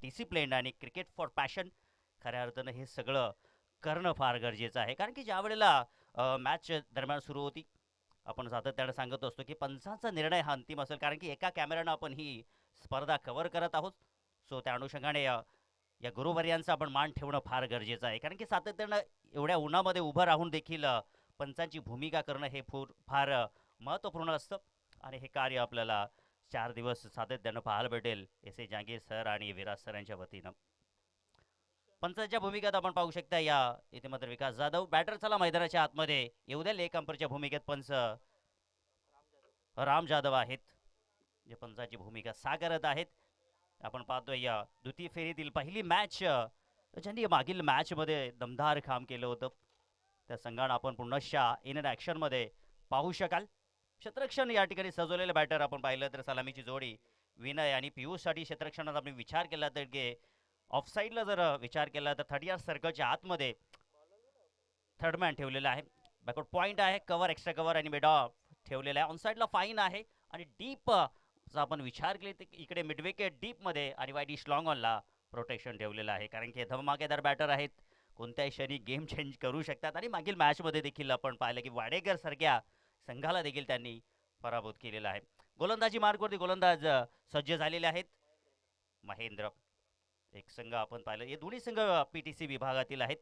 Discipline आणि cricket for passion, खऱ्या अर्थानं हे सगळं करणं फार गरजेचं आहे. कारण की ज्या वेळेला मॅच दरम्यान सुरू होती, आपण सातत्यानं सांगत असतो की पंचांचा निर्णय हा अंतिम असेल, कारण की एका कॅमेऱ्यानं आपण ही स्पर्धा कव्हर करत आहोत. सो त्या अनुषंगाने या गुरुवर्यांचा आपण मान ठेवणं फार गरजेचं आहे, कारण की सातत्यानं एवढ्या उन्हामध्ये उभं राहून देखील पंचांची भूमिका करणं हे फार महत्त्वपूर्ण असतं. आणि हे कार्य आपल्याला 4 दिवस सातत्यानं पाहायला भेटेल एस ए जहांगीर सर आणि विराज सर यांच्या वतीनं. पंचांच्या भूमिकेत आपण पाहू शकता या इथे मात्र विकास जाधव बॅटर चला मैदानाच्या आतमध्ये येऊ द्या. लेग अंपरच्या भूमिकेत पंच राम जाधव आहेत, जे पंचाची भूमिका साकारत आहेत. आपण पाहतोय या द्वितीय फेरीतील पहिली मॅच ज्यांनी मागील मॅचमध्ये दमदार काम केलं होतं, त्या संघानं आपण पुन्हा इन अन ॲक्शनमध्ये पाहू शकाल. क्षेत्ररक्षण या ठिकाणी सजवलेलं बॅटर आपण पाहिलं तर सलामीची जोडी विनय आणि पियुषसाठी क्षेत्ररक्षणाचा आपण विचार केला तर ऑफ साईडला जर विचार केला तर 30 सर्कलच्या आतमध्ये थर्ड मॅन ठेवलेला आहे. बॅकवर्ड पॉईंट आहे, कव्हर एक्स्ट्रा कव्हर आणि मिड ऑफ ठेवलेला आहे. ऑन साईडला फाईन आहे आणि डीप जर आपण विचार केले तर इकडे मिडविकेट डीपमध्ये आणि वाईट इश लॉंग ऑनला प्रोटेक्शन ठेवलेलं आहे, कारण की धमाकेदार बॅटर आहेत, कोणत्याही क्षणी गेम चेंज करू शकतात. आणि मागील मॅचमध्ये देखील आपण पाहिलं की वाडेकर सारख्या संघाला देखील त्यांनी पराभूत केलेला आहे. गोलंदाजी मार्गवरती गोलंदाज सज्ज झालेले आहेत. महेंद्र एक संघ आपण पाहिलं, हे दोन्ही संघ PTC विभागातील आहेत,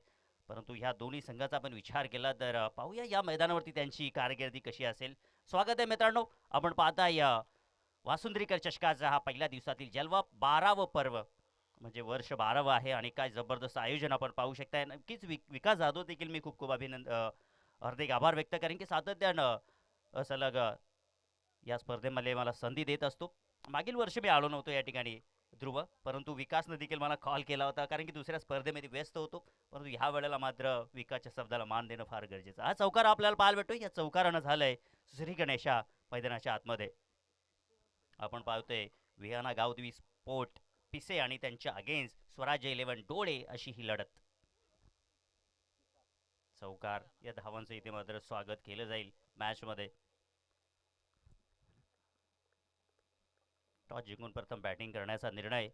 परंतु ह्या दोन्ही संघाचा आपण विचार केला तर पाहूया या मैदानावरती त्यांची कारकिर्दी कशी असेल. स्वागत आहे मित्रांनो, आपण पाहताय वासुंद्रीकर चषकाचा हा पहिल्या दिवसातील जलवा 12वं पर्व, म्हणजे वर्ष 12वं आहे आणि काय जबरदस्त आयोजन आपण पाहू शकताय. नक्कीच विकास जाधव देखील मी खूप खूप हार्दिक आभार व्यक्त करेन की सातत्यानं सलग या स्पर्धेमध्ये मला संधी देत असतो. मागील वर्षी मी आलो नव्हतो या ठिकाणी ध्रुव, परंतु विकासनं देखील मला कॉल केला होता, कारण की दुसऱ्या स्पर्धेमध्ये व्यस्त होतो. परंतु ह्या वेळेला मात्र विकासच्या शब्दाला मान देणं फार गरजेचं. हा चौकार आपल्याला पाहायला भेटतो, या चौकारानं झालंय श्री गणेशा मैदानाच्या आतमध्ये. आपण पाहतोय विहाना गावदेवी स्पोर्ट पिसे आणि त्यांच्या अगेन्स्ट स्वराज्य 11 डोळे अशी ही लढत. चौकार या धावांचं इथे मात्र स्वागत केलं जाईल मॅचमध्ये. टॉस जिंकून प्रथम बॅटिंग करण्याचा निर्णय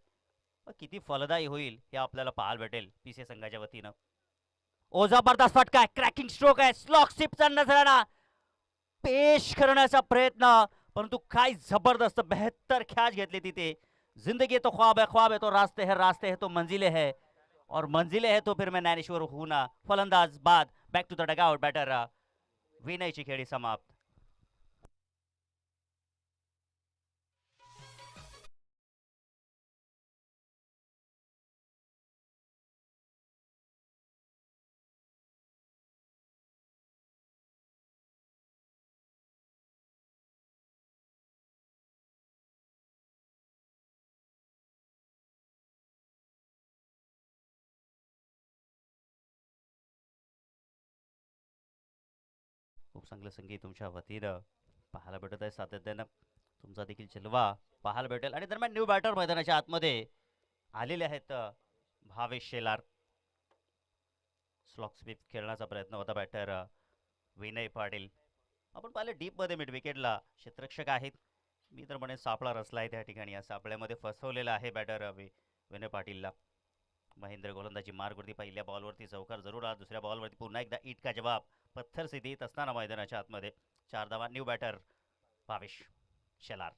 किती फलदायी होईल हे आपल्याला पाहायला भेटेल पीसे संघाच्या वतीनं. ओ जबरदस्त फटका आहे, क्रॅकिंग स्ट्रोक आहे, स्लॉक शिपचा नजराणा पेश करण्याचा प्रयत्न, परंतु काय जबरदस्त बेहतर कॅच घेतली तिथे. जिंदगी तो ख्वाब है, ख्वाब है तो रास्ते है तो मंजिले है, और मंजिले है तो फिर मैं ज्ञानेश्वर हूं ना. फलंदाज बाद back to the dugout. Batter विनयची खेळी समाप्त. खूप चांगलं संगीत तुमच्या वतीनं पाहायला भेटत आहे. सातत्यानं तुमचा देखील चलवा पाहायला भेटेल. आणि दरम्यान न्यू बॅटर मैदानाच्या आतमध्ये आलेले आहेत भावेश शेलार. स्लॉक स्वीप खेळण्याचा प्रयत्न होता बॅटर विनय पाटील. आपण पाहिलं डीपमध्ये मिड विकेटला क्षेत्ररक्षक आहेत, मी तर म्हणे सापळा रचला आहे त्या ठिकाणी. या सापळ्यामध्ये फसवलेला आहे बॅटर विनय पाटीलला. महेंद्र गोलंदाजी मार्गवरती पहिल्या बॉलवरती चौकार जरूर आला, दुसऱ्या बॉलवरती पुन्हा एकदा ईट का जवाब पत्थर से देत असताना मैदानाच्या आतमध्ये 4 धावा. New batter Bhavesh Shelar.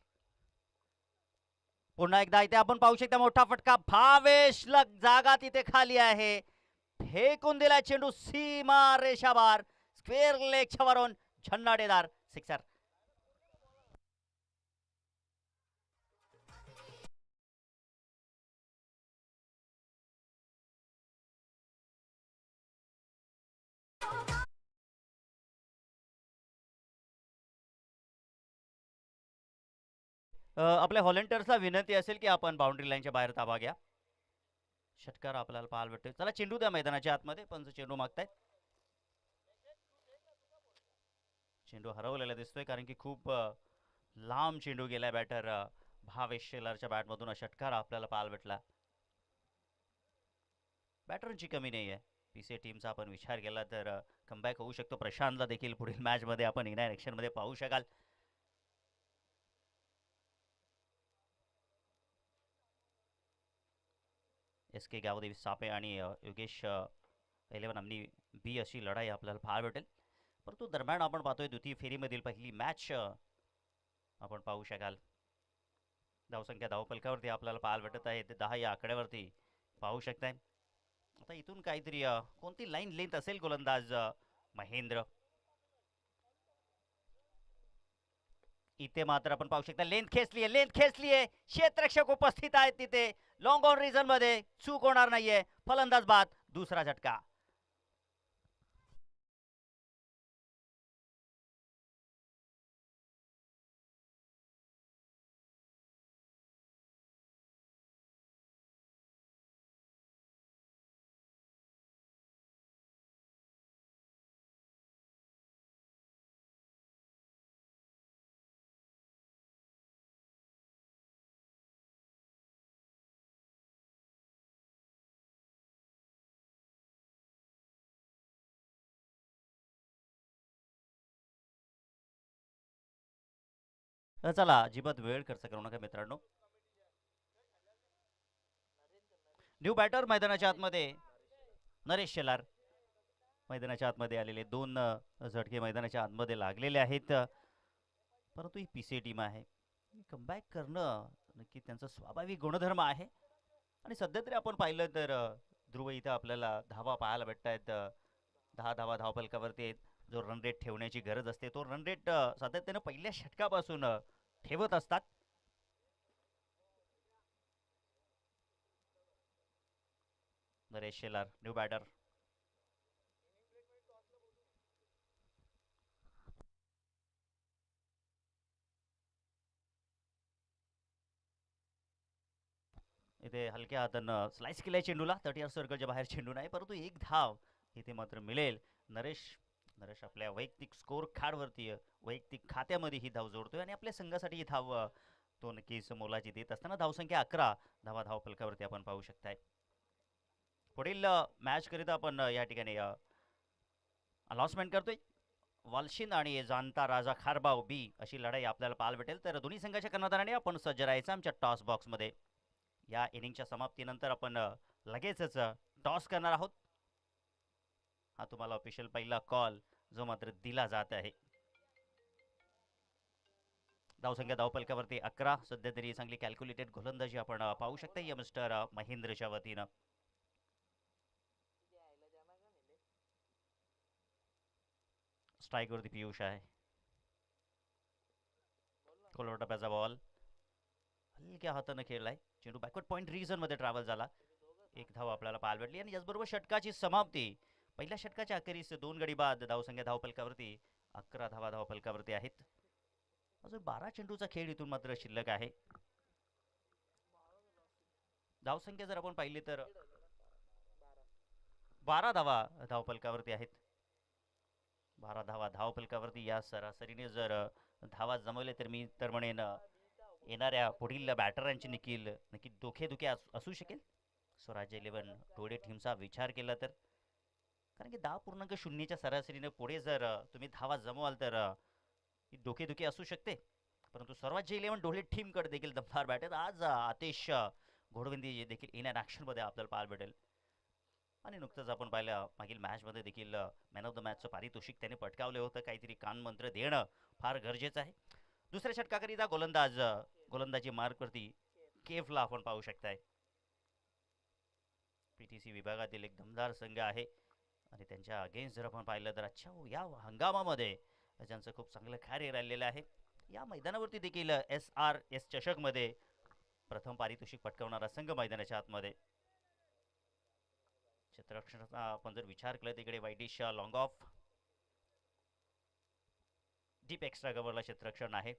पुन्हा एकदा इथे आपण पाहू शकता मोठा फटका, भावेश जागा तिथे खाली आहे, फेकून दिला चेंडू सीमा रेषाबार, स्क्वेअर लेगच्या वरून झन्नाटेदार सिक्सर. आपल्या व्हॉलेंटियर्सला विनंती असेल की आपण बाउंड्री लाईनच्या बाहेर ताबा घ्या. षटकार आपल्याला पाहायला भेटतोय. चला चेंडू द्या मैदानाच्या आतमध्ये, पंच चेंडू मागतायत. चेंडू हरवलेला दिसतोय, कारण की खूप लांब चेंडू गेलाय बॅटर भावेश शेलारच्या बॅटमधून. षटकार आपल्याला पाहायला भेटला. बॅटरची कमी नाही आहे पीसी टीमचा. आपण विचार केला तर कमबॅक होऊ शकतो. प्रशांतला देखील पुढील मॅचमध्ये आपण इन ॲक्शनमध्ये पाहू शकाल. एस के गावदेवी सापे आणि योगेश 11 आमनी बी अशी लढाई आपल्याला पाहायला भेटेल. परंतु दरम्यान आपण पाहतोय द्वितीय फेरीमधील पहिली मॅच आपण पाहू शकाल. धावसंख्या धावपलकावरती आपल्याला पाहायला भेटत आहे ते 10 या आकड्यावरती पाहू शकताय. आता इथून काहीतरी कोणती लाईन लेंथ असेल गोलंदाज महेंद्र. इथे मात्र आपण पाहू शकता लेंथ खेचली आहे. क्षेत्ररक्षक उपस्थित आहेत तिथे. लॉंग ऑन रिझन मध्ये चूक होणार नाहीये. फलंदाज बाद, दुसरा झटका. चला अजिबात वेळ खर्च करू नका मित्रांनो. न्यू बॅटर मैदानाच्या आतमध्ये नरेश शेलार मैदानाच्या आतमध्ये आलेले 2 झटके मैदानाच्या आतमध्ये लागलेले आहेत. परंतु ही पी सी टीम आहे. कमबॅक करणं नक्की त्यांचा स्वाभाविक गुणधर्म आहे. आणि सध्या तरी आपण पाहिलं तर ध्रुव इथं आपल्याला धावा पाहायला भेटत आहेत. 10 धावा धावपलकावरती आहेत. जो रन रेट ठेवण्याची गरज असते तो रन रेट सातत्यानं पहिल्या षटकापासून ठेवत असतात. Naresh Shelar new batter. इथे हलक्या हातानं स्लाइस केलाय चेंडूला. 30 सर्कलच्या बाहेर चेंडू नाही, परंतु एक धाव इथे मात्र मिळेल. नरेश नरेश आपल्या वैयक्तिक स्कोर कार्डवरती वैयक्तिक खात्यामध्ये ही धाव जोडतोय आणि आपल्या संघासाठी ही धाव तो नक्कीच मोलाची देत असताना धावसंख्या 11 धावा धावपलकावरती आपण पाहू शकताय. पुढील मॅच करिता आपण या ठिकाणी अनाउन्समेंट करतोय. वालशिंद आणि जाणता राजा खारबाव बी अशी लढाई आपल्याला पाहायला भेटेल. तर दोन्ही संघाच्या कर्णधाराने आपण सज्ज राहायचं आमच्या टॉस बॉक्समध्ये. या इनिंगच्या समाप्तीनंतर आपण लगेचच टॉस करणार आहोत. हा तुम्हाला ऑफिशियल पहिला कॉल जो मात्र दिला जात आहे. धावसंख्या धावपलकावरती 11. सध्या तरी चांगली कॅल्क्युलेटेड गोलंदाजी आपण पाहू शकता या मिस्टर महेंद्रच्या वतीनं. स्ट्राईकवरती पियुष आहे. खोलवर टप्प्याचा बॉल हलक्या हातानं खेळलाय. चेंडू बॅकवर्ड पॉईंट रिजन मध्ये ट्रॅव्हल झाला. एक धाव आपल्याला पाहायला भेटली आणि याचबरोबर षटकाची समाप्ती. पहिल्या षटकाच्या अखेरीस 2 गडी बाद. धावसंख्या धावपलकावरती 11 धावा धावपलकावरती आहेत. अजून 12 चेंडूचा खेळ इथून मात्र शिल्लक आहे. धावसंख्या जर आपण पाहिली तर 12 धावा धावपलकावरती आहेत. 12 धावा धावपलकावरती या सरासरीने जर धावा जमवले तर मी तर म्हणेन येणाऱ्या पुढील बॅटरांची नक्की धोके असू शकेल. स्वराज्य 11 टोडे टीमचा विचार केला तर, कारण की 10.0च्या सरासरीने पुढे जर तुम्ही धावा जमवाल तर ही धोके असू शकते. परंतु स्वराज्य 11 डोळे टीमकडे देखील दमदार बॅटर. आज आतिश घोडवंदी देखील इन अँड ॲक्शनमध्ये आपल्याला पाहायला भेटेल. आणि नुकतंच आपण पाहिलं मागील मॅचमध्ये देखील मॅन ऑफ द मॅचचं पारितोषिक त्याने पटकावलं होतं. काहीतरी कानमंत्र देणं फार गरजेचं आहे. दुसऱ्या षटकाकरिता गोलंदाजी मार्कवरती केफला आपण पाहू शकताय. पीटीसी विभागातील एक दमदार संघ आहे आणि त्यांच्या अगेन्स्ट जर आपण पाहिलं तर अच्छा या हंगामामध्ये ज्यांचं खूप चांगलं कार्य राहिलेलं आहे. या मैदानावरती देखील SRS चषकमध्ये प्रथम पारितोषिक पटकावणारा संघ मैदानाच्या आतमध्ये. क्षेत्ररक्षणाचा आपण जर विचार केला तिकडे वाईटिश लॉंग ऑफ डीप एक्स्ट्रा कव्हरला क्षेत्ररक्षण आहे.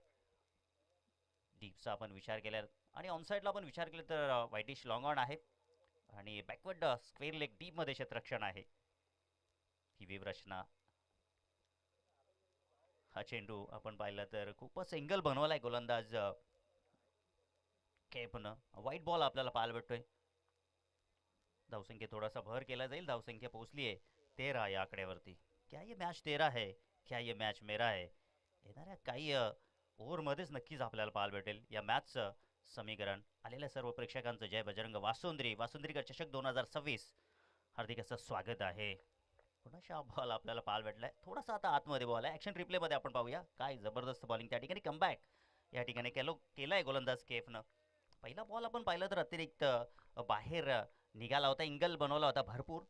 डीपचा आपण विचार केला आणि ऑनसाईडला आपण विचार केला तर वाईटिश लॉंग ऑन आहे आणि बॅकवर्ड स्क्वेअर लेग डीपमध्ये क्षेत्ररक्षण आहे. ही वेव रचना. हा चेंडू आपण पाहिला तर खूपच एंगल बनवलाय गोलंदाज केपनं. व्हाईट बॉल आपल्याला पाहायला भेटतोय. धावसंख्या थोडासा भर केला जाईल. धावसंख्या पोहोचली आहे 13 या आकड्यावरती. क्या ये मॅच 13 है, क्या ये मॅच मेरा है. येणाऱ्या काही ओव्हरमध्येच नक्कीच आपल्याला पाहायला भेटेल या मॅचचं समीकरण. आलेल्या सर्व प्रेक्षकांचं जय बजरंग वासुंद्री. वासुंद्रीकर चषक 2026 हार्दिक असं स्वागत आहे. थोडासा बॉल आपल्याला पाहायला भेटलाय, थोडासा आता आतमध्ये बॉल आहे. ॲक्शन रिप्लेमध्ये आपण पाहूया. काय जबरदस्त बॉलिंग त्या ठिकाणी, कमबॅक या ठिकाणी केलाय गोलंदाज केफनं. पहिला बॉल आपण पाहिलं तर अतिरिक्त बाहेर निघाला होता, एंगल बनवला होता भरपूर,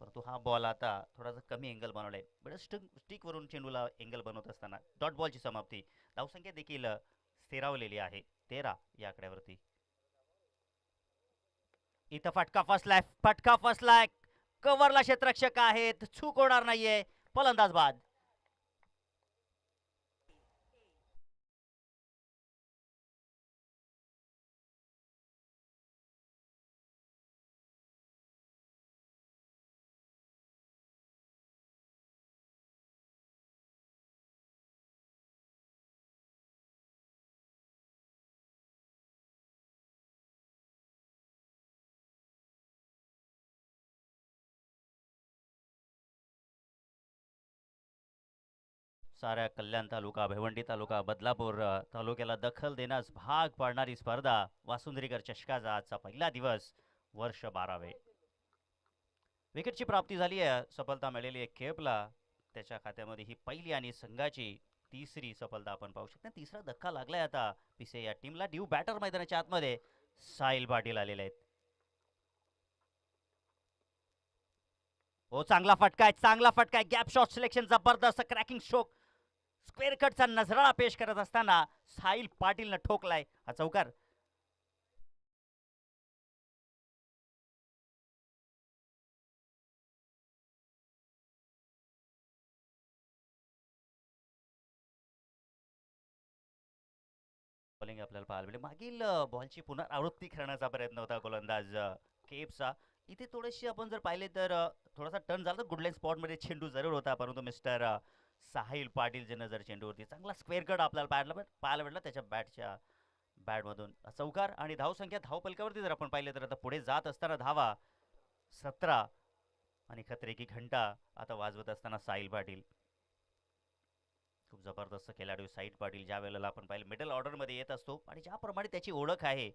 परंतु हा बॉल आता थोडासा कमी एंगल बनवलाय. बट स्टिकवरून चेंडूला एंगल बनवत असताना डॉट बॉलची समाप्ती. धावसंख्या देखील स्थिरावलेली आहे 13 या आकड्यावरती. इथं फटका फसलाय. कव्हरला क्षेत्ररक्षक आहेत, चूक होणार नाहीये. फलंदाज बाद. साऱ्या कल्याण तालुका, भिवंडी तालुका, बदलापूर तालुक्याला दखल देण्यास भाग पाडणारी स्पर्धा वासुंदरीकर चषकाचा आजचा पहिला दिवस, वर्ष 12वे. विकेटची प्राप्ती झाली आहे, सफलता मिळालेली आहे केपला. त्याच्या खात्यामध्ये ही पहिली आणि संघाची तिसरी सफलता आपण पाहू शकता. तिसरा धक्का लागलाय आता पिसे या टीमला. ड्यू बॅटर मैदानाच्या आतमध्ये साहिल पाटील आलेले आहेत. हो, चांगला फटका आहे. गॅप शॉट सिलेक्शन जबरदस्त, क्रॅकिंग स्ट्रोक, स्क्वेअर कटचा नजराळा पेश करत असताना साहिल पाटीलनं ठोकलाय हा चौकार. बॉलिंग आपल्याला पाहायला मिळेल. मागील बॉलची पुनरावृत्ती करण्याचा प्रयत्न होता गोलंदाज केपचा. इथे थोडेसे आपण जर पाहिले तर थोडासा टर्न झाला तर गुडलाईन स्पॉटमध्ये चेंडू जरूर होता, परंतु मिस्टर साहिल पाटील जे नजर चेंडूवरती चांगला स्क्वेअर कट आपल्याला पाहायला भेटला त्याच्या बॅटमधून चौकार. आणि धावसंख्या धावपलकावरती जर आपण पाहिले तर आता पुढे जात असताना धावा 17 आणि खतरे की घंटा आता वाजवत असताना साहिल पाटील. खूप जबरदस्त खेळाडू साहिल पाटील. ज्या वेळेला आपण पाहिलं मिडल ऑर्डरमध्ये येत असतो आणि ज्याप्रमाणे त्याची ओळख आहे,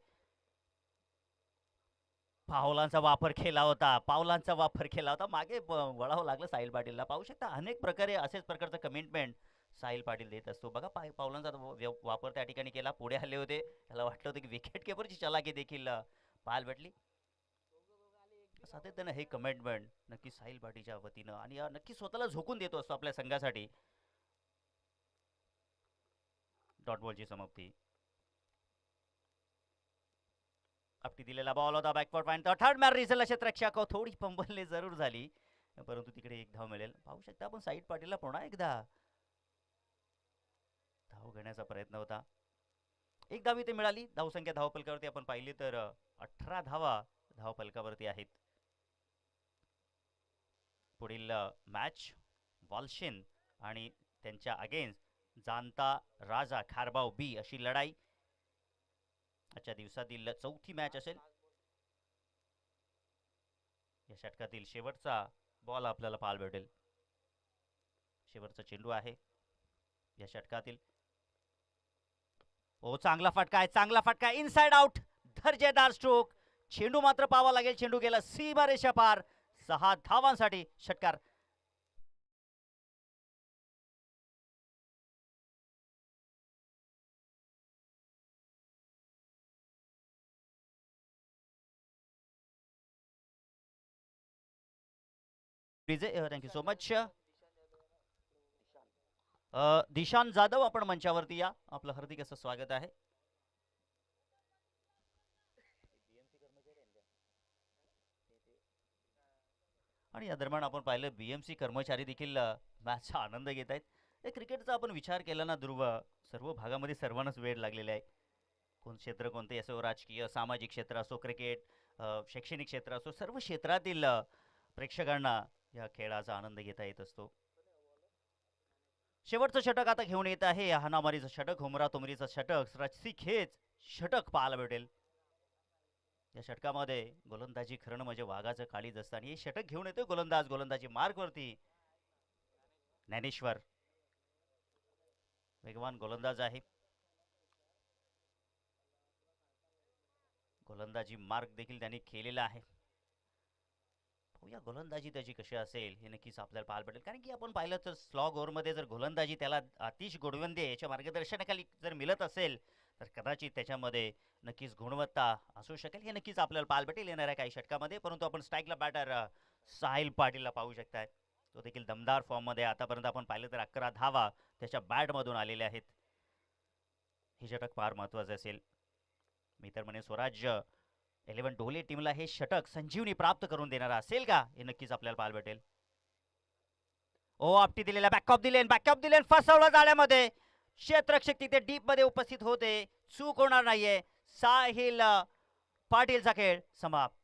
पावलांचा वापर केला होता, मागे वळावं लागलं साहिल पाटीलला. पाहू शकता अनेक प्रकारे असेच प्रकारचं कमिटमेंट साहिल पाटील देत असतो. बघा पावलांचा वापर त्या ठिकाणी केला. पुढे आले होते, त्याला वाटलं होतं की विकेट किपरची चलाकी देखील पाहायला भेटली. सातत्यानं हे कमिटमेंट नक्की साहिल पाटीलच्या वतीनं आणि नक्की स्वतःला झोकून देतो असतो आपल्या संघासाठी. डॉट बॉलची समाप्ती. आपटी दिलेला बॉल होता, बॅकवर्ड पॉइंट, थर्ड मॅन रिझल क्षेत्ररक्षक थोडी पंबलने जरूर झाली, परंतु तिकडे एक धाव मिळेल. पाहू शकता आपण साईड पाटीलला पुन्हा एकदा धाव घेण्याचा प्रयत्न होता. एक धाव इथे मिळाली. धावसंख्या धावपलकावरती आपण पाहिली तर 18 धावा धावपलकावरती आहेत. पुढील मॅच वालशेन आणि त्यांच्या अगेन्स्ट जाणता राजा खारबाव बी अशी लढाई आजच्या दिवसातील चौथी मॅच असेल. या षटकातील शेवटचा बॉल आपल्याला पाहायला भेटेल. शेवटचा चेंडू आहे या षटकातील. ओ, चांगला फटका इनसाइड आउट, दर्जेदार स्ट्रोक. चेंडू मात्र पाहावा लागेल, चेंडू गेला सीमारेषा पार. 6 धावांसाठी षटकार. Thank you so much. Dishan Jadhav आपण मंचावरती या, आपलं हार्दिक असं स्वागत आहे. आणि या दरम्यान आपण पाहिलं बीएमसी कर्मचारी देखील मॅचचा आनंद घेत आहेत. क्रिकेटचा आपण विचार केला ना ध्रुव, सर्व भागामध्ये सर्वांनाच वेळ लागलेला आहे. कोण क्षेत्र कोणते असो, राजकीय सामाजिक क्षेत्र असो, क्रिकेट शैक्षणिक क्षेत्र असो, सर्व क्षेत्रातील प्रेक्षकांना या खेळाचा आनंद घेता येत असतो. शेवटचं षटक आता घेऊन येत आहे. हानामारीचं षटक, हुमरा तुमरीचं षटक, रस्सीखेच षटक पाहायला भेटेल. या षटकामध्ये गोलंदाजी खरण म्हणजे वाघाचं काळीज असतं आणि हे षटक घेऊन येतोय गोलंदाजी मार्गवरती ज्ञानेश्वर. वेगवान गोलंदाज आहे. गोलंदाजी मार्क देखील त्यांनी केलेला आहे. या गोलंदाजी त्याची कशी असेल हे नक्कीच आपल्याला पाहायला पडेल, कारण की आपण पाहिलं तर स्लॉग ओव्हरमध्ये जर गोलंदाजी त्याला आतिश गोडवंदे याच्या मार्गदर्शनाखाली जर मिळत असेल तर कदाचित त्याच्यामध्ये नक्कीच गुणवत्ता असू शकेल. हे नक्कीच आपल्याला पाहायला भेटेल येणाऱ्या काही षटकामध्ये. परंतु आपण स्ट्राईकला बॅटर साहिल पाटीलला पाहू शकताय, तो देखील दमदार फॉर्ममध्ये. आतापर्यंत आपण पाहिलं तर 11 धावा त्याच्या बॅटमधून आलेल्या आहेत. हे षटक फार महत्त्वाचं असेल. मी तर म्हणे स्वराज्य 11 ढोले टीमला हे षटक संजीवनी प्राप्त करून देणार असेल का, हे नक्कीच आपल्याला पाहायला भेटेल. ओ आपटी दिलेला बॅकअप दिले फसवलं जाळ्यामध्ये. क्षेत्ररक्षक तिथे डीप मध्ये उपस्थित होते, चूक होणार नाहीये. साहिल पाटीलचा खेळ समाप्त.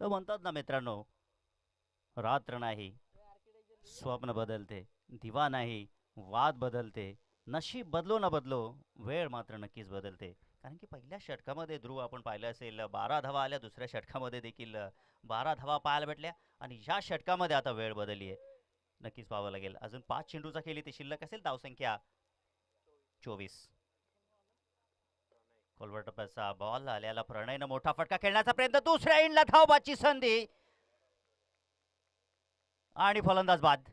म्हणतात ना मित्रांनो, रात्र नाही स्वप्न बदलते, दिवा नाही वाद बदलते, नशीब बदलो ना बदलो वेळ मात्र नक्कीच बदलते. कारण की पहिल्या षटकामध्ये ध्रुव आपण पाहिलं असेल 12 धावा आल्या, दुसऱ्या षटकामध्ये देखील 12 धावा पाहायला भेटल्या आणि ह्या षटकामध्ये आता वेळ बदलली आहे. नक्कीच पाहावं लागेल. अजून 5 चेंडूचा खेळ इथे शिल्लक असेल. धावसंख्या 24. खोलवर टप्प्याचा बॉल आल्याला प्रणयनं मोठा फटका खेळण्याचा प्रयत्न, दुसऱ्या इंडला धावबाची संधी आणि फलंदाज बाद.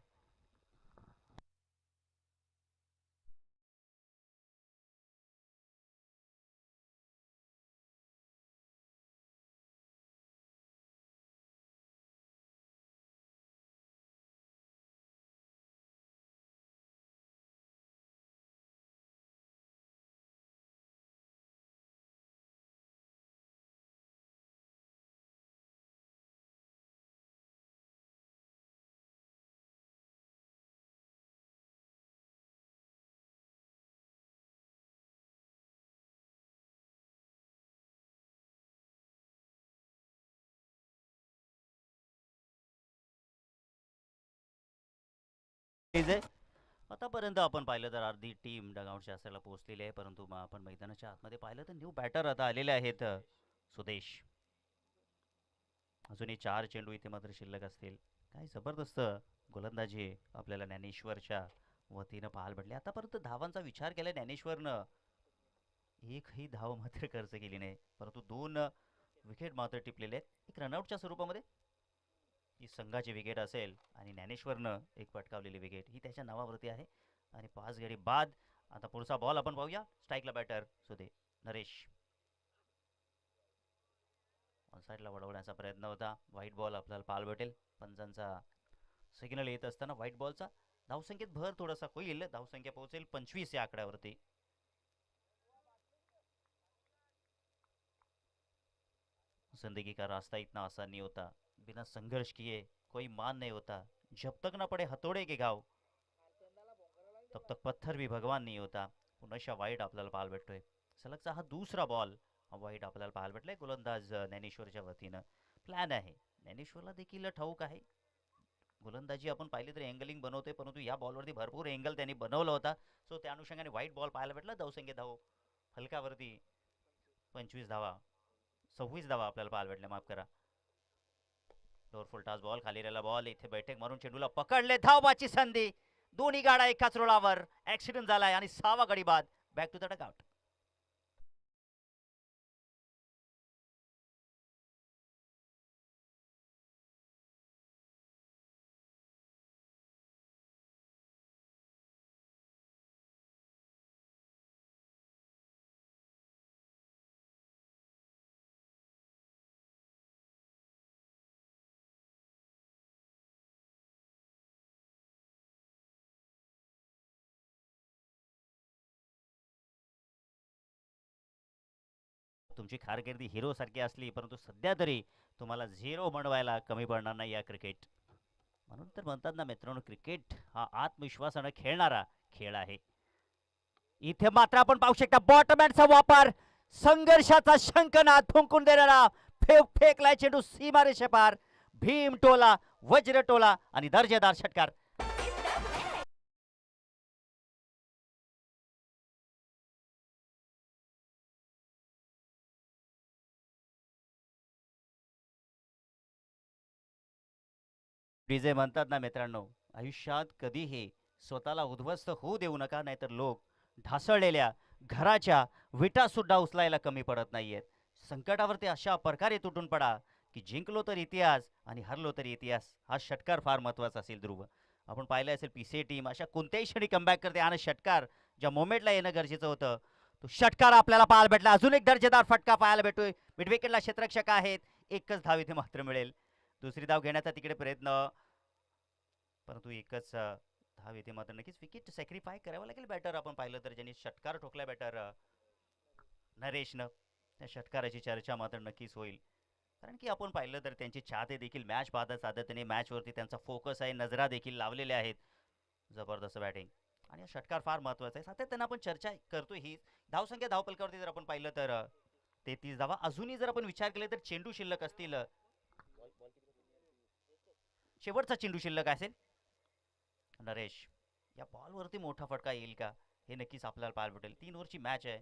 आतापर्यंत आपण पाहिलं तर अर्धी टीम डगआउटच्या असायला पोहोचलेली आहे, परंतु मग आपण मैदानाच्या आतमध्ये पाहिलं तर न्यू बॅटर आता आलेले आहेत. सुदेश, अजूनही 4 चेंडू इथे मात्र शिल्लक असतील. काय जबरदस्त गोलंदाजी आपल्याला ज्ञानेश्वरच्या वतीनं पाहायला भेटले. आतापर्यंत धावांचा विचार केला ज्ञानेश्वरनं, एकही धाव मात्र खर्च केली नाही, परंतु 2 विकेट मात्र टिपलेले आहेत. एक रनआउटच्या स्वरूपामध्ये ही संघाची विकेट असेल आणि ज्ञानेश्वरनं एक पटकावलेली विकेट ही त्याच्या नावावरती आहे. आणि 5 गडी बाद. आता पुढचा बॉल आपण पाहूया. स्ट्राईकला बॅटर नरेश. ऑन साईडला वळवण्याचा प्रयत्न होता. व्हाईट बॉल आपल्याला पाहायला भेटेल. पंचांचा सिग्नल येत असताना व्हाईट बॉलचा. धावसंख्येत भर थोडासा होईल, धावसंख्या पोहोचेल 25 या आकड्यावरती. जिंदगी का रास्ता इतना आसान नहीं होता, बिना संघर्ष किए कोई मान नहीं होता, जब तक ना पडे हतोडे के घाव तब तक पत्थर भी भगवान नहीं होता. पुन्हा वाईट आपल्याला पाहायला भेटतोय. सलगचा हा दुसरा बॉल वाईट आपल्याला पाहायला भेटलाय गोलंदाज ज्ञानेश्वरच्या वतीनं. प्लॅन आहे ज्ञानेश्वरला देखील ठाऊक आहे. गोलंदाजी आपण पाहिली तर अँगलिंग बनवते, परंतु या बॉलवरती भरपूर एंगल त्यांनी बनवला होता. सो त्या अनुषंगाने व्हाईट बॉल पाहायला भेटला. धावसंख्या धाव फलकावरती 25 धावा, 26 धावा आपल्याला पाहायला भेटल्या, माफ करा. डोरफुल टास बॉल, खाली राहिला बॉल, इथे बैठक मारून चेंडूला पकडले, धावबाची संधी. दोन्ही गाडा एकाच रोळावर. ऍक्सिडेंट झालाय आणि 6वा गडी बाद. Back to the dugout. तुमची कारकिर्दी हिरो सारखी असली, परंतु सध्या तरी तुम्हाला 0 बनवायला कमी पडणार नाही या क्रिकेट. म्हणून तर म्हणतात ना मित्रांनो, क्रिकेट हा आत्मविश्वासाने खेळणारा खेळ आहे. इथे मात्र आपण पाहू शकता बॉटमॅनचा वापर, संघर्षाचा शंखनाद फुंकून देणारा, फेकलाय चेंडू सीमारेषेपार. भीम टोला, वज्र टोला आणि दर्जेदार षटकार. विजय म्हणतात ना मित्रांनो, आयुष्यात कधीही स्वतःला उद्ध्वस्त होऊ देऊ नका, नाहीतर लोक ढासळलेल्या घराच्या विटा सुद्धा उचलायला कमी पडत नाहीयेत. संकटावरती अशा प्रकारे तुटून पडा की जिंकलो तर इतिहास आणि हरलो तरी इतिहास. हा षटकार फार महत्त्वाचा असेल ध्रुव. आपण पाहिलं असेल पीसीए टीम अशा कोणत्याही क्षणी कमबॅक करते आणि षटकार ज्या मोमेंटला येणं गरजेचं होतं तो षटकार आपल्याला पाहायला भेटला. अजून एक दर्जेदार फटका पाहायला भेटतोय. मिडविकेटला क्षेत्ररक्षक आहेत, एकच धाव इथे मात्र मिळेल. दुसरी धाव घेण्याचा तिकडे प्रयत्न, परंतु एकच धाव येथे मात्र नक्कीच विकेट सॅक्रिफाय करावं लागेल बॅटर. आपण पाहिलं तर ज्यांनी षटकार ठोकला बॅटर नरेशनं, त्या षटकाराची चर्चा मात्र नक्कीच होईल. कारण की आपण पाहिलं तर त्यांचे चाहते देखील मॅच पाहतात सातत्याने, मॅचवरती त्यांचा फोकस आहे, नजरा देखील लावलेल्या आहेत. जबरदस्त बॅटिंग आणि हा षटकार फार महत्त्वाचा आहे. सातत्याने आपण चर्चा करतोय ही धावसंख्या धावपलकावरती जर आपण पाहिलं तर 33 धावा. अजूनही जर आपण विचार केले तर चेंडू शिल्लक असतील, शेवटचा चेंडू शिल्लक असेल. नरेश या बॉलवरती मोठा फटका येईल का, हे नक्कीच आपल्याला पाहायला भेटेल. 3 ओव्हरची मॅच आहे.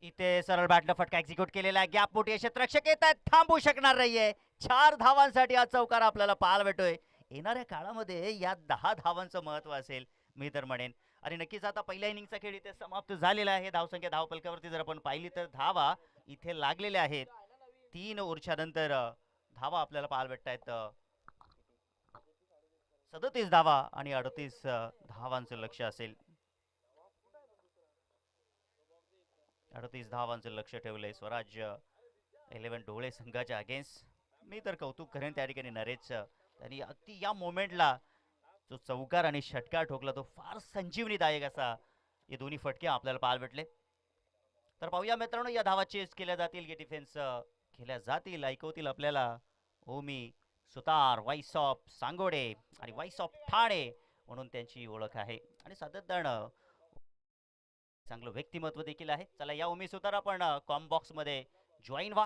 इथे सरळ बॅटनं फटका एक्झिक्यूट केलेला आहे. गॅप मोठी क्षेत्ररक्षक येत आहेत, थांबू शकणार नाहीये. 4 धावांसाठी हा चौकार आपल्याला पाहायला भेटतोय. येणाऱ्या काळामध्ये या 10 धावांचं महत्व असेल मी तर म्हणेन. आणि नक्कीच आता पहिल्या इनिंगचा खेळ इथे समाप्त झालेला आहे. धावसंख्या धावपलकावरती जर आपण पाहिली तर धावा इथे लागलेल्या आहेत. 3 ओव्हरच्या नंतर धावा आपल्याला पाहायला भेटत आहेत 37 धावा आणि 38 धावांचं लक्ष असेल. 38 धावांचं लक्ष ठेवलंय स्वराज्य 11 ढोळे संघाच्या अगेन्स्ट. मी तर कौतुक करेन त्या ठिकाणी नरेशचं. त्यांनी अगदी या मोमेंटला जो चौकार आणि षटकार ठोकला तो फार संजीवनीदायक असा हे दोन्ही फटके आपल्याला पाहायला भेटले. तर पाहूया मित्रांनो, या धावा चेस केल्या जातील की डिफेन्स केल्या जातील, ऐकवतील आपल्याला ओमी सुतार, वाईस ऑफ सांगोडे आणि वाईस ऑफ ठाणे म्हणून त्यांची ओळख आहे. आणि सातत्यानं चांगलं व्यक्तिमत्व देखील आहे. चला या उमेश सुतार आपण कॉम बॉक्स मध्ये जॉईन व्हा.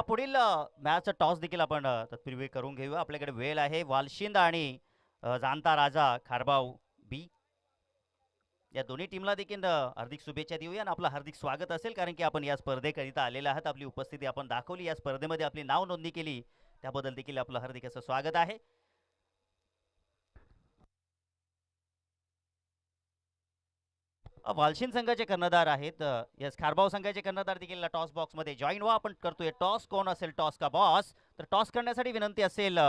पुढील मॅचचा टॉस देखील आपण तत्पूर्वी करून घेऊया. आपल्याकडे वेळ आहे. वालशिंद आणि जाणता राजा खारबाव बी या दोन्ही टीमला देखील हार्दिक शुभेच्छा देऊया आणि आपलं हार्दिक स्वागत असेल, कारण की आपण या स्पर्धेकरिता आलेले आहात. आपली उपस्थिती आपण दाखवली, या स्पर्धेमध्ये आपली नाव नोंदणी केली, त्याबद्दल देखील आपलं हार्दिक असं स्वागत आहे. वालशिंद संघाचे कर्णधार आहेत यस खारबाव संघाचे कर्णधार देखील टॉस बॉक्स मध्ये जॉईन व्हा. आपण करतोय टॉस. कोण असेल टॉस का बॉस? तर टॉस करण्यासाठी विनंती असेल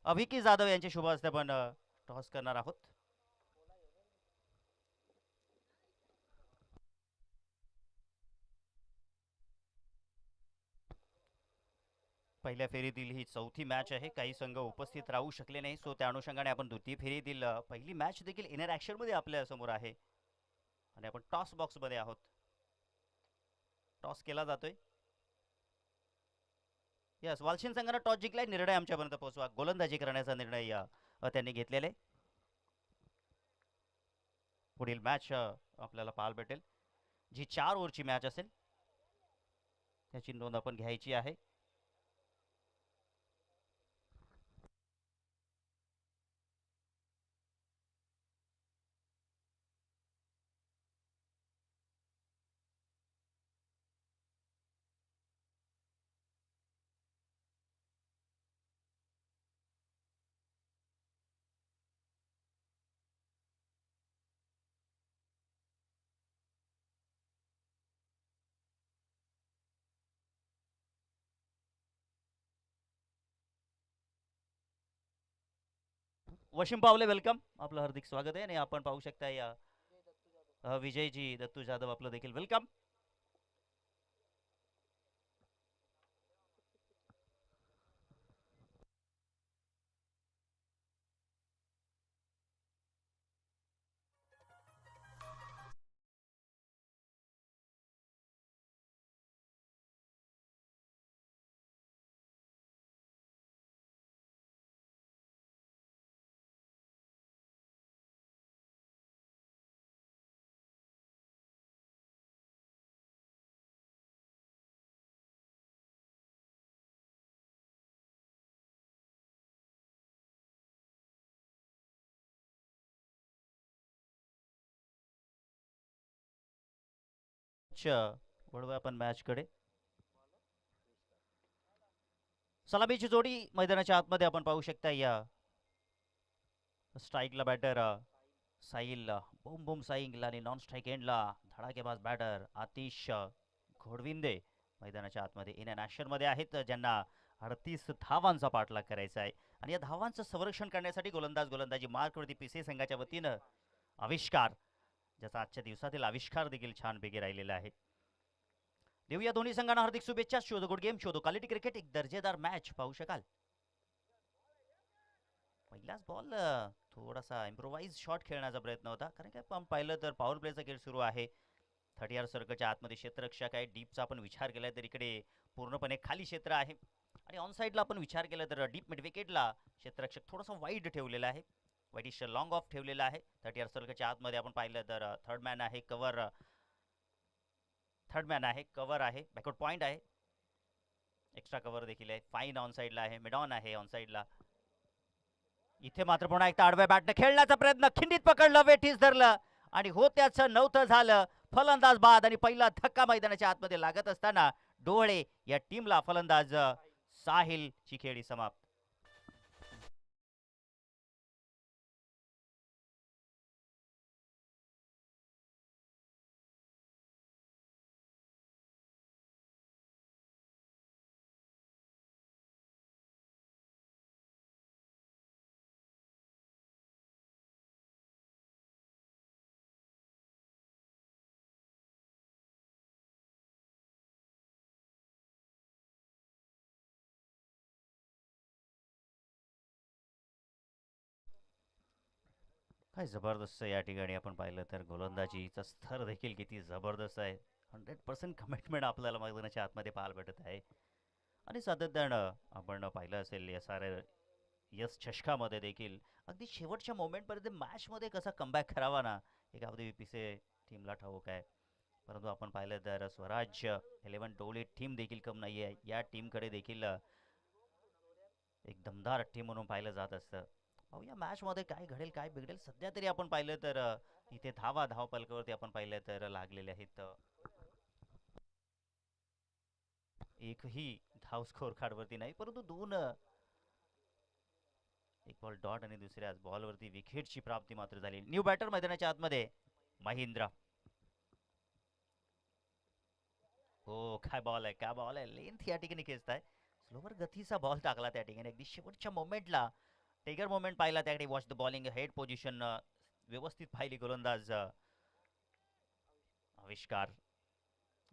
अभिकी जाधव यांचे शुभ हस्ते आपण टॉस करणार आहोत. पहिल्या फेरीतील ही चौथी मॅच आहे. काही संघ उपस्थित राहू शकले नाही, सो त्या अनुषंगाने आपण द्वितीय फेरीतील पहिली मॅच देखील इंटरॅक्शन मध्ये आपल्या समोर आहे आणि आपण टॉस बॉक्स मध्ये आहोत. टॉस केला जातोय. यस, वालशिंद संघाने टॉस जिंकलाय. निर्णय आमच्यापर्यंत पोहोचवा. गोलंदाजी करण्याचा निर्णय त्यांनी घेतलेला आहे. पुढील मॅच आपल्याला पाहायला भेटेल जी 4 ओव्हरची मॅच असेल, त्याची नोंद आपण घ्यायची आहे. वशिम पावले वेलकम, आपलं हार्दिक स्वागत आहे. आणि आपण पाहू शकता या विजयजी दत्तू जाधव आपलं देखील वेलकम. लगेच वळूया आपण मॅचकडे. सलामीची जोडी मैदानाच्या आतमध्ये आपण पाहू शकता. या स्ट्राईकला बॅटर साहिल बूम बूम साईंगला आणि नॉन स्ट्राईक एंडला धडाकेबाज बॅटर आतिश घोडविंदे मैदानाच्या आतमध्ये इन अँड मध्ये आहेत, ज्यांना 38 धावांचा पाठलाग करायचा आहे. आणि या धावांचं संरक्षण करण्यासाठी गोलंदाजी मार्कवरती पीसी संघाच्या वतीनं आविष्कार, ज्याचा आजच्या दिवसातील आविष्कार देखील छानपैकी राहिलेला आहे. देऊया दोन्ही संघांना हार्दिक शुभेच्छा. शोधो गुड गेम, शोधो क्वालिटी क्रिकेट, एक दर्जेदार मॅच पाहू शकाल. पहिलाच बॉल थोडासा इम्प्रोवाइज शॉट खेळण्याचा प्रयत्न होता, कारण काय आपण पाहिलं तर पॉवर प्लेचा खेळ सुरू आहे. 30 सर्कलच्या आतमध्ये क्षेत्ररक्षक आहे. डीपचा आपण विचार केला तर इकडे पूर्णपणे खाली क्षेत्र आहे. आणि ऑन साईडला आपण विचार केला तर डीप मिड विकेटला क्षेत्ररक्षक थोडासा वाईड ठेवलेला आहे, वाईटिश लॉंग ऑफ ठेवलेला आहे. 30 सर्कलच्या आतमध्ये आपण पाहिलं तर थर्ड मॅन आहे, कव्हर आहे, बॅकवर्ड पॉईंट आहे, एक्स्ट्रा कव्हर देखील आहे. फाईन ऑन साईडला आहे, मिड ऑन आहे ऑन साईडला. इथे मात्र पुन्हा एकदा आडव्या बॅटने खेळण्याचा प्रयत्न, खिंडीत पकडलं, वेटीस धरलं आणि हो त्याचं नव्हतं झालं. फलंदाज बाद आणि पहिला धक्का मैदानाच्या आतमध्ये लागत असताना डोळे या टीमला फलंदाज साहिल ची खेळी समाप्त. काय जबरदस्त या ठिकाणी आपण पाहिलं तर गोलंदाजीचा स्तर देखील किती जबरदस्त आहे. 100% कमिटमेंट आपल्याला मैदानाच्या आतमध्ये पाहायला भेटत आहे. आणि सातत्यानं आपण पाहिलं असेल यस चषकामध्ये देखील अगदी शेवटच्या मोमेंटपर्यंत मॅचमध्ये कसा कमबॅक करावा ना, एक अगदी पिसे टीमला ठाऊक आहे. परंतु आपण पाहिलं तर स्वराज्य 11 टोली टीम देखील कम नाही आहे. या टीमकडे देखील एक दमदार टीम म्हणून पाहिलं जात असतं. अहो या मॅचमध्ये काय घडेल काय बिघडेल. सध्या तरी आपण पाहिलं तर इथे धाव पलकावरती आपण पाहिलं तर लागलेले आहेत. एकही धाव स्कोर कार्डवरती नाही, परंतु दोन एक बॉल डॉट आणि दुसऱ्याच बॉलवरती विकेटची प्राप्ती मात्र झाली. न्यू बॅटर मैदानाच्या आतमध्ये महेंद्र. हो काय बॉल आहे, काय बॉल आहे, लेंथ या ठिकाणी खेचत आहे. स्लोवर गतीचा बॉल टाकला त्या ठिकाणी, अगदी शेवटच्या मोमेंटला टेगर मोमेंट पाहिला त्याकडे. Watch the bowling, head position व्यवस्थित पाहिली गोलंदाज आविष्कार.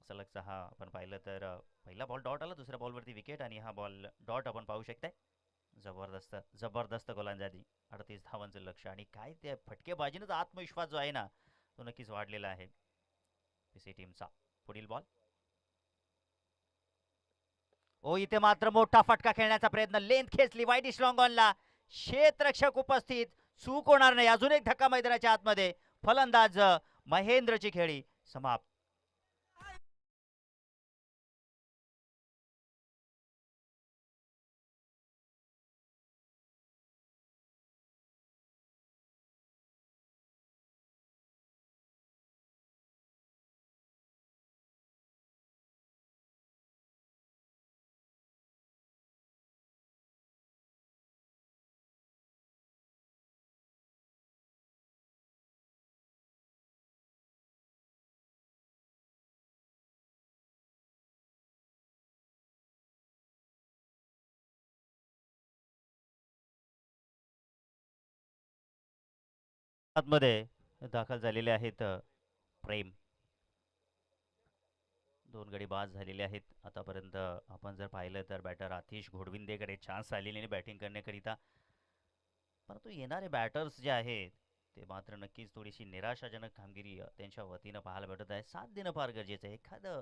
सलगचा हा आपण पाहिलं तर पहिला बॉल डॉट आला, दुसऱ्या बॉलवरती विकेट आणि हा बॉल डॉट आपण पाहू शकताय. जबरदस्त जबरदस्त गोलंदाजी, 38 धावांचं लक्ष आणि काय त्या फटकेबाजीचा आत्मविश्वास जो आहे ना, तो नक्कीच वाढलेला आहे पीसी टीमचा. पुढील बॉल. ओ इथे मात्र मोठा फटका खेळण्याचा प्रयत्न, लेंथ खेचली, वाईट लॉंग ऑनला, क्षेत्ररक्षक उपस्थित, चूक होणार नाही. अजून एक धक्का मैदानाच्या आतमध्ये, फलंदाज महेंद्रची खेळी समाप्त. आतमध्ये दाखल झालेले आहेत प्रेम. 2 गडी बाद झालेले आहेत आतापर्यंत. आपण जर पाहिलं तर बॅटर आतिश घोडविंदेकडे चान्स आलेले बॅटिंग करण्याकरिता, परंतु येणारे बॅटर्स जे आहेत ते मात्र नक्कीच थोडीशी निराशाजनक कामगिरी त्यांच्या वतीनं पाहायला भेटत आहे. साथ देणं फार गरजेचं आहे. एखादं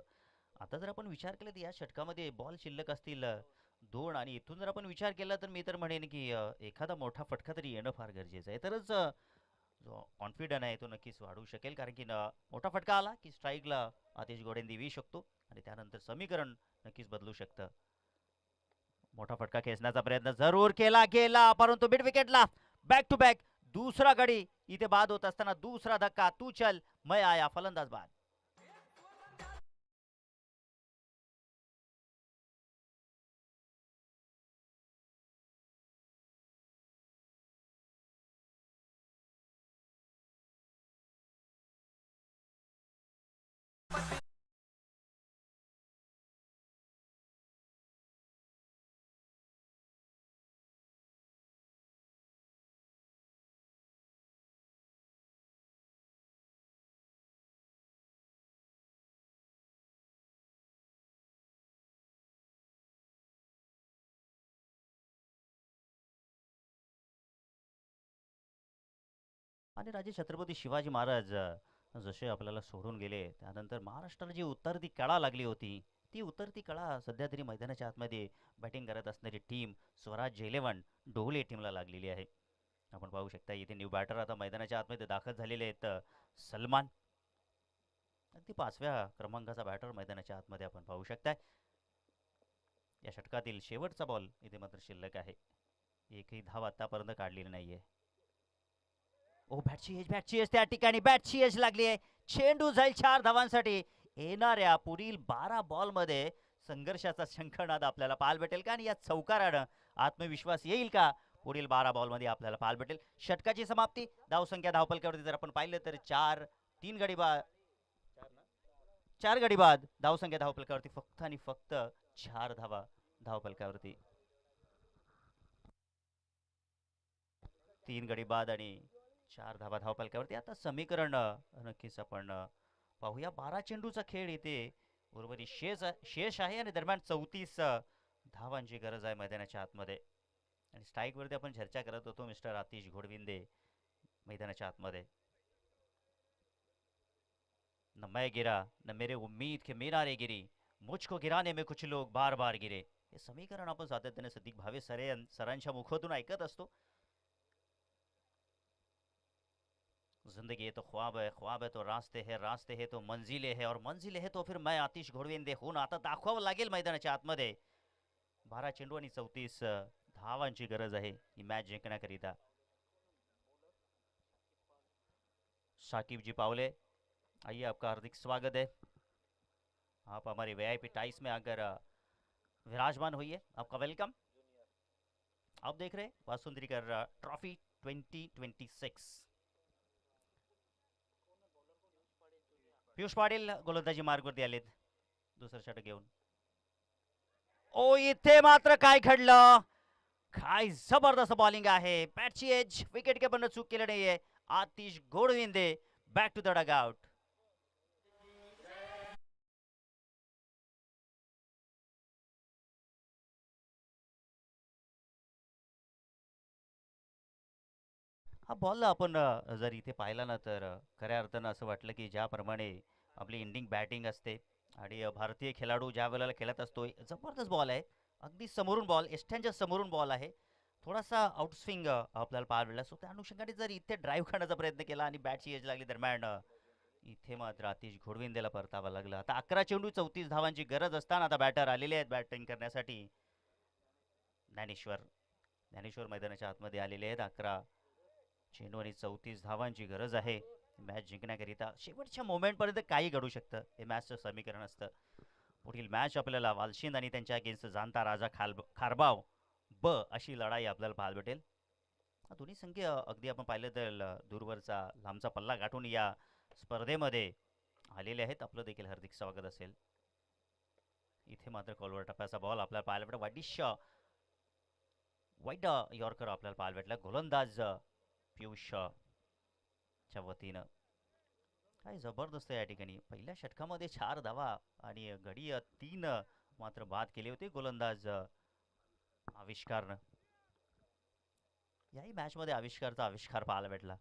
आता जर आपण विचार केला तर या षटकामध्ये बॉल शिल्लक असतील 2 आणि इथून जर आपण विचार केला तर मी तर म्हणेन की एखादा मोठा फटका तरी येणं फार गरजेचं आहे. तरच जो कॉन्फिडन्स आहे तो नक्कीच वाढू शकेल, कारण की मोठा फटका आला की स्ट्राईकला आतिश गोडेंदी येऊ शकतो आणि त्यानंतर समीकरण नक्कीच बदलू शकतं. मोठा फटका खेचण्याचा प्रयत्न जरूर केला गेला, परंतु मिड विकेटला बॅक टू बॅक दुसरा गडी इथे बाद होत असताना दुसरा धक्का. तू चल मैं आया, फलंदाज बाद. आणि राजे छत्रपती शिवाजी महाराज जसे आपल्याला सोडून गेले त्यानंतर महाराष्ट्राला जी उतरती कळा लागली होती, ती उतरती कळा सध्या तरी मैदानाच्या आतमध्ये बॅटिंग करत असणारी टीम स्वराज 11 ढोले टीमला लागलेली आहे. आपण पाहू शकता इथे न्यू बॅटर आता मैदानाच्या आतमध्ये दाखल झालेले आहेत. सलमान अगदी 5व्या क्रमांकाचा बॅटर मैदानाच्या आतमध्ये आपण पाहू शकताय. या षटकातील शेवटचा बॉल इथे मात्र शिल्लक आहे. एकही धाव आतापर्यंत काढलेली नाहीये. ओ बॅटची एज त्या ठिकाणी बॅटची एज लागली आहे. चेंडू जाईल 4 धावांसाठी. येणाऱ्या पुढील 12 बॉलमध्ये संघर्षाचा शंखनाद आपल्याला पाहायला भेटेल का आणि या चौकारानं आत्मविश्वास येईल का पुढील 12 बॉलमध्ये आपल्याला पाहायला भेटेल. षटकाची समाप्ती धावसंख्या धावपलकावरती जर आपण पाहिलं तर 3 गडी बाद 4 गडी बाद धावसंख्या धावपलकावरती फक्त आणि फक्त 4 धावा धावपलकावरती. 3 गडी बाद आणि 4 धावा धावपलकावरती. आता समीकरण नक्कीच आपण पाहूया. 12 चेंडूचा खेळ इथे उर्वरित शेष आहे आणि दरम्यान 34 धावांची गरज आहे मैदानाच्या आतमध्ये. आणि स्ट्राईकवरती आपण चर्चा करत होतो मिस्टर आतिश घोडविंदे मैदानाच्या आतमध्ये. न मैं गिरा न मेरे उम्मीद के मीनारे गिरी, मुझको गिराने में कुछ लोग बार बार गिरे. हे समीकरण आपण सातत्याने सदीक भावे सरांच्या मुखातून ऐकत असतो. जिंदगी है तो ख्वाब है तो रास्ते है तो मंजिले है और मंजिले है तो फिर मैं आतिश घोडविंदे हून. आता दाखवावं लागेल मैदानाच्या आतमध्ये. 12 चेंडू आणि 34 धावांची गरज आहे ही मॅच जिंकण्याकरिता. साकिब जी पावले, आइए आपका हार्दिक स्वागत है. आप हमारे वीआईपी टाइस में आकर विराजमान हुई है, आपका वेलकम. आप देख रहे हैं वासुंदरीकर ट्रॉफी 2026. पियुष पाटील गोलंदाजी मार्गवरती आलेत दुसरं षटक घेऊन. ओ इथे मात्र काय घडलं, काय जबरदस्त बॉलिंग आहे. बॅटची एज विकेट कीपरनं चूक केली नाहीये. Atish Ghodvinde back to the dugout. हा बॉल आपण जर इथे पाहिला ना तर खऱ्या अर्थानं असं वाटलं की ज्याप्रमाणे आपली इंडिंग बॅटिंग असते आणि भारतीय खेळाडू ज्या वेळेला खेळत असतो जबरदस्त बॉल आहे. अगदी समोरून बॉल एस्टँच्या समोरून बॉल आहे. थोडासा आउटस्विंग आपल्याला पाहायला मिळाला. सो त्या अनुषंगाने जर इथे ड्राईव्ह करण्याचा प्रयत्न केला आणि बॅटची एज लागली दरम्यान इथे मात्र आतिश घोडविंदेला परतावा लागला. आता 11 चेंडू 34 धावांची गरज असताना आता बॅटर आलेले आहेत बॅटिंग करण्यासाठी. ज्ञानेश्वर मैदानाच्या आतमध्ये आलेले आहेत. 11 चेंडू आणि 34 धावांची गरज आहे मॅच जिंकण्याकरिता. शेवटच्या मोमेंटपर्यंत काही घडू शकतं हे मॅचचं समीकरण असतं. पुढील मॅच आपल्याला वालशिंद आणि त्यांच्या अगेन्स्ट जाणता राजा खारबाव ब अशी लढाई आपल्याला पाहायला भेटेल. दोन्ही संघ अगदी आपण पाहिलं तर दूरवरचा लांबचा पल्ला गाठून या स्पर्धेमध्ये आलेले आहेत. आपलं देखील हार्दिक स्वागत असेल. इथे मात्र कॉलवर टप्प्याचा बॉल आपल्याला पाहायला भेटला. वाईट यॉर्कर आपल्याला पाहायला भेटला गोलंदाज पियुषच्या वतीनं. काय जबरदस्त या ठिकाणी पहिल्या षटकामध्ये 4 धावा आणि गडी 3 मात्र बाद केले होते गोलंदाज आविष्कारनं. याही मॅचमध्ये आविष्कारचा आविष्कार पाहायला भेटला.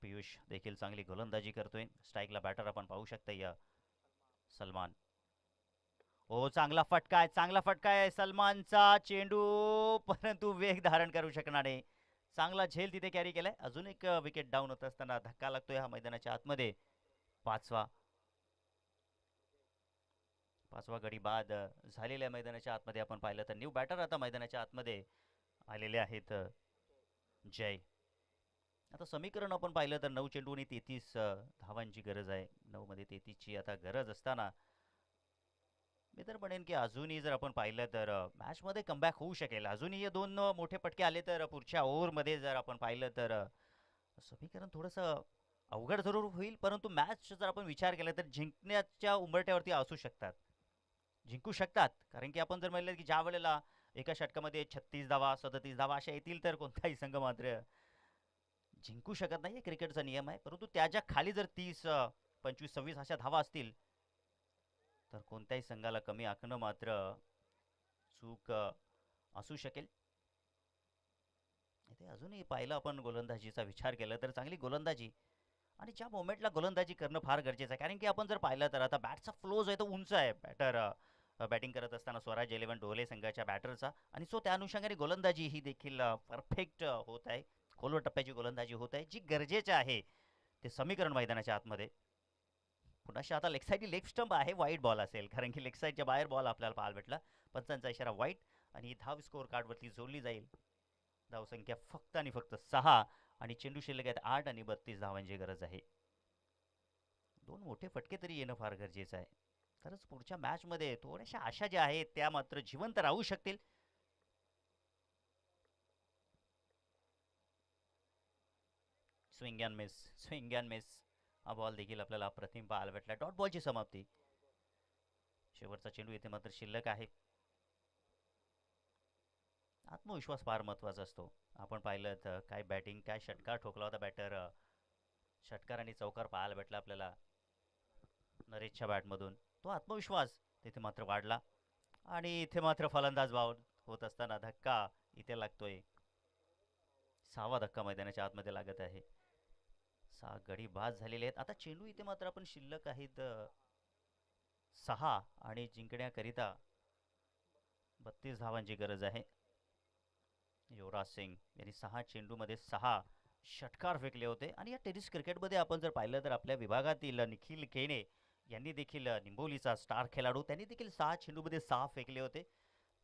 पियुष देखील चांगली गोलंदाजी करतोय. स्ट्राईकला बॅटर आपण पाहू शकता या सलमान. ओ चांगला फटका आहे सलमानचा चेंडू, परंतु वेग धारण करू शकणार नाही. चांगला झेल तिथे कॅरी केलाय. अजून एक विकेट डाऊन होत असताना धक्का लागतोय हा मैदानाच्या आतमध्ये. पाचवा गडी बाद झालेल्या मैदानाच्या आतमध्ये आपण पाहिलं तर न्यू बॅटर आता मैदानाच्या आतमध्ये आलेले आहेत जय. आता समीकरण आपण पाहिलं तर 9 चेंडू आणि 33 धावांची गरज आहे. 9 मध्ये 33 ची आता गरज असताना मी तर म्हणेन की अजूनही जर आपण पाहिलं तर मॅचमध्ये कमबॅक होऊ शकेल. अजूनही 2 मोठे फटके आले तर पुढच्या ओव्हरमध्ये जर आपण पाहिलं तर समीकरण थोडंसं अवघड जरूर होईल. परंतु मॅच जर आपण विचार केला तर जिंकण्याच्या उंबरठ्यावरती असू शकतात, जिंकू शकतात. कारण की आपण जर म्हणलं की ज्या वेळेला एका षटकामध्ये 36 धावा 37 धावा अशा येतील तर कोणताही संघ मात्र जिंकू शकत नाही. क्रिकेटचा नियम आहे. परंतु त्याच्या खाली जर 30 25 26 अशा धावा असतील तर कोणत्याही संघाला कमी आखणं मात्र चूक असू शकेल. इथे अजूनही पाहिलं आपण गोलंदाजीचा विचार केला तर चांगली गोलंदाजी आणि ज्या मोमेंटला गोलंदाजी करणं फार गरजेचं आहे. कारण की आपण जर पाहिलं तर आता बॅटचा फ्लो जो आहे तो उंच आहे बॅटर बॅटिंग करत असताना स्वराज 11 डोले संघाच्या बॅटरचा आणि सो त्या अनुषंगाने गोलंदाजी ही देखील परफेक्ट होत आहे. खोलवर टप्प्याची गोलंदाजी होत आहे जी गरजेचे आहे ते समीकरण मैदानाच्या आतमध्ये. पुन्हा आता लेग साईड लेग स्टंप आहे वाईट बॉल असेल कारण की लेग साईडच्या बाहेर बॉल आपल्याला पाहायला भेटला. पंचांचा इशारा वाईट आणि धाव स्कोअर कार्डवरती जोडली जाईल. धावसंख्या फक्त आणि फक्त 6 आणि चेंडू शिल्लक आहेत 8 आणि 32 धावांची गरज आहे. दोन मोठे फटके तरी येणं फार गरजेचं आहे. तरच पुढच्या मॅचमध्ये थोड्याशा आशा ज्या आहेत त्या मात्र जिवंत राहू शकतील. Swing and miss, swing and miss. हा बॉल देखील आपल्याला अप्रतिम पाहायला भेटला. डॉट बॉलची समाप्ती. शेवटचा चेंडू इथे मात्र शिल्लक आहे. आत्मविश्वास फार महत्त्वाचा असतो. आपण पाहिलं तर काय बॅटिंग काय षटकार ठोकला होता बॅटर. षटकार आणि चौकार पाहायला भेटला आपल्याला नरेशच्या बॅटमधून. तो आत्मविश्वास तिथे मात्र वाढला आणि इथे मात्र फलंदाज भाव होत असताना धक्का इथे लागतोय. 6वा धक्का मैदानाच्या आतमध्ये लागत आहे. 6 गडी बाद झालेले आहेत. आता चेंडू इथे मात्र आपण शिल्लक आहेत 6 आणि जिंकण्याकरिता 32 धावांची गरज आहे. युवराज सिंग यांनी 6 चेंडूमध्ये 6 षटकार फेकले होते आणि या टेनिस क्रिकेटमध्ये आपण जर पाहिलं तर आपल्या विभागातील निखिल केने यांनी देखील निंबोलीचा स्टार खेळाडू त्यांनी देखील 6 चेंडूमध्ये 6 फेकले होते.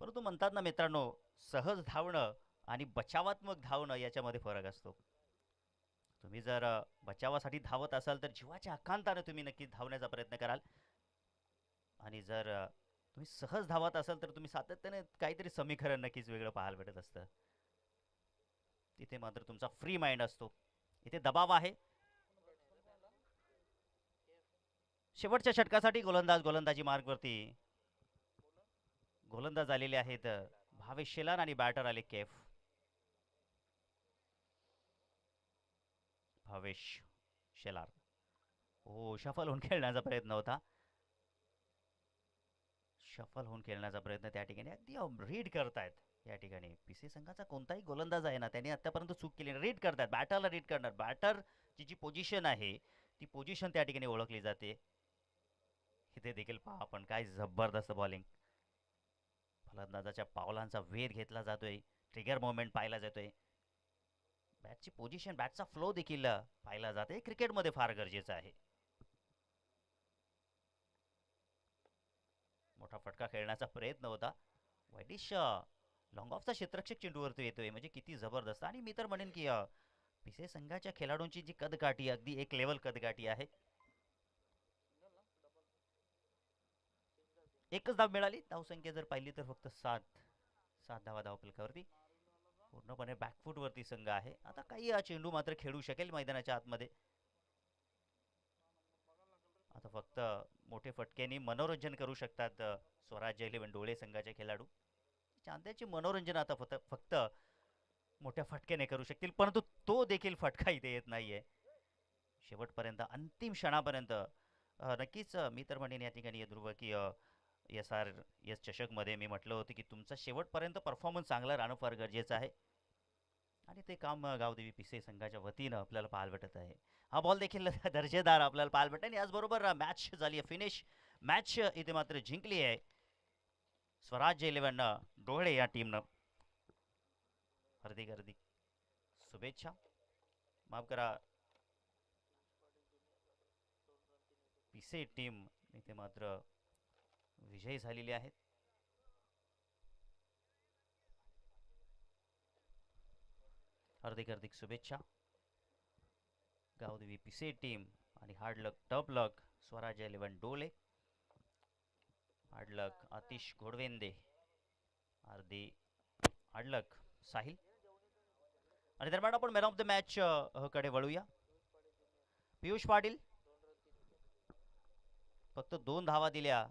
परंतु म्हणतात ना मित्रांनो सहज धावणं आणि बचावात्मक धावणं याच्यामध्ये फरक असतो. तुम्ही जर बचावासाठी धावत असाल तर जीवाच्या आकांताने तुम्ही नक्की धावण्याचा प्रयत्न कराल आणि जर तुम्ही सहज धावत असाल तर तुम्ही सातत्याने काहीतरी समीकरण नक्कीच वेगळं पाहायला भेटत असतं. तिथे मात्र तुमचा फ्री माइंड असतो. इथे दबाव आहे. शेवटच्या षटकासाठी गोलंदाजी मार्गवरती गोलंदाज आलेले आहेत भावेश शेलार आणि बॅटर आले केफ. भावेश शेलार हो शफल होऊन खेळण्याचा प्रयत्न होता. शफल होऊन खेळण्याचा प्रयत्न त्या ठिकाणी अगदी रीड करतायत. या ठिकाणी पीसी संघाचा कोणताही गोलंदाज आहे ना त्यांनी आतापर्यंत चूक केली रीड करतात बॅटरला रीड करणार. बॅटरची जी पोझिशन आहे ती पोझिशन त्या ठिकाणी ओळखली जाते. इथे देखील पहा आपण काय जबरदस्त बॉलिंग. फलंदाजाच्या पावलांचा वेध घेतला जातोय. ट्रिगर मोमेंट पाहिला जातोय. बॅटची पोझिशन बॅटचा फ्लो देखील पाहिला जाते. क्रिकेटमध्ये फार गरजेचं आहे. मोठा फटका खेळण्याचा प्रयत्न होता. वैदिश लॉंग ऑफचा क्षेत्ररक्षक चेंडूवरती येतोय म्हणजे किती जबरदस्त. आणि मी तर म्हणेन की पिसे संघाच्या खेळाडूंची जी कदकाठी अगदी एक लेवल कदकाठी आहे. एकच धाव मिळाली. धावसंख्या जर पाहिली तर फक्त 7 धावा धावफलकावरती. पूर्णपणे बॅकफूटवरती संघ आहे. आता काही चेंडू मात्र खेळू शकेल मैदानाच्या आतमध्ये. आता फक्त मोठे फटक्यांनी मनोरंजन करू शकतात स्वराज्य 11 डोळे संघाचे खेळाडू. चांद्याचे मनोरंजन आता फक्त मोठ्या फटक्याने करू शकतील परंतु तो देखील फटका इथे येत नाहीये. शेवटपर्यंत अंतिम क्षणापर्यंत नक्कीच मी तर म्हणेन या ठिकाणी ध्रुव की एस चषकमध्ये मी म्हटलं होतं की तुमचा शेवटपर्यंत परफॉर्मन्स चांगला राहणं फार गरजेचं आहे आणि ते काम गावदेवी पिसे संघाच्या वतीनं आपल्याला पाहायला भेटत आहे. हा बॉल देखील दर्जेदार आपल्याला पाहायला भेटत आणि याचबरोबर मॅच झाली आहे फिनिश. मॅच इथे मात्र जिंकली आहे स्वराज्य 11 डोळे या टीमनं. हार्दिक हार्दिक शुभेच्छा. माफ करा पिसे टीम इथे मात्र विजयी झालेली आहे. हार्दिक हार्दिक शुभेच्छा गावदेवी पिसे टीम. आणि हार्ड लक टफ लक स्वराज्य 11 डोले. हार्ड लक आतिश घोडवेंदे. हार्दी हार्ड लक साहिल. आणि दरम्यान आपण मॅन ऑफ द मॅच कडे वळूया. पियुष पाटील फक्त 2 धावा दिल्या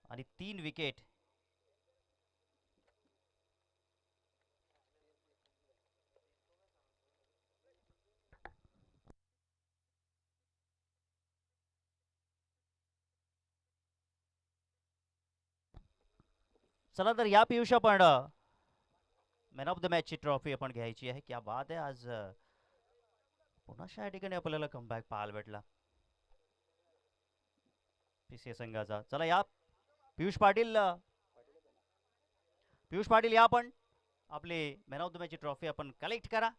आणि 3 विकेट. चला तर या पियुष आपण मॅन ऑफ द मॅचची ट्रॉफी आपण घ्यायची आहे. क्या बात आहे. आज पुन्हा या ठिकाणी आपल्याला कमबॅक पाहायला भेटला PCA संघाचा. चला या पियुष पाटील, पियुष पाटील या, आपण आपली मॅन ऑफ द मॅचची ट्रॉफी आपण कलेक्ट करा.